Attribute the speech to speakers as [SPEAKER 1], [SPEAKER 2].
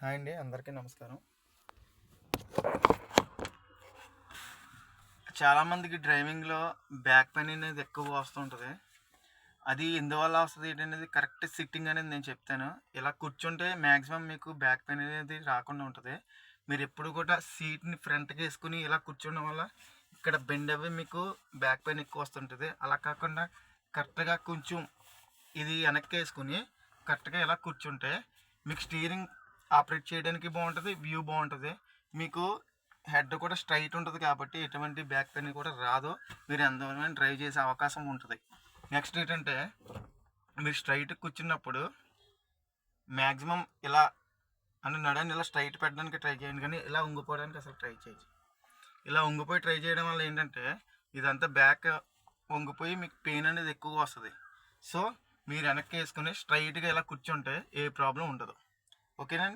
[SPEAKER 1] Hi అండి, అందరికీ నమస్కారం. చాలామందికి డ్రైవింగ్లో బ్యాక్ పెయిన్ అనేది ఎక్కువగా వస్తుంటుంది. అది ఎందువల్ల వస్తుంది ఏంటనేది కరెక్ట్ సిట్టింగ్ అనేది నేను చెప్తాను. ఇలా కూర్చుంటే మ్యాక్సిమం మీకు బ్యాక్ పెయిన్ అనేది రాకుండా ఉంటుంది. మీరు ఎప్పుడు కూడా సీట్ని ఫ్రంట్కి వేసుకుని ఇలా కూర్చోవడం వల్ల ఇక్కడ బెండ్ అవ్వి మీకు బ్యాక్ పెయిన్ ఎక్కువ వస్తుంటుంది. అలా కాకుండా కరెక్ట్గా కొంచెం ఇది వెనక్కి వేసుకుని కరెక్ట్గా ఇలా కూర్చుంటే మీకు స్టీరింగ్ ఆపరేట్ చేయడానికి బాగుంటుంది, వ్యూ బాగుంటుంది. మీకు హెడ్ కూడా స్ట్రైట్ ఉంటుంది కాబట్టి ఎటువంటి బ్యాక్ పెయిన్ కూడా రాదు. మీరు ఎంతవరకు డ్రైవ్ చేసే అవకాశం ఉంటుంది. నెక్స్ట్ ఏంటంటే మీరు స్ట్రైట్ కూర్చున్నప్పుడు మ్యాక్సిమం ఇలా అంటే నడాన్ని ఇలా స్ట్రైట్ పెట్టడానికి ట్రై చేయండి, కానీ ఇలా ఉంగిపోవడానికి అసలు ట్రై చేయొచ్చు. ఇలా ఉంగిపోయి ట్రై చేయడం వల్ల ఏంటంటే ఇదంతా బ్యాక్ వంగిపోయి మీకు పెయిన్ అనేది ఎక్కువగా వస్తుంది. సో మీరు వెనక్కి వేసుకుని స్ట్రైట్గా ఇలా కూర్చుంటే ఏ ప్రాబ్లం ఉండదు. ఓకేనండి.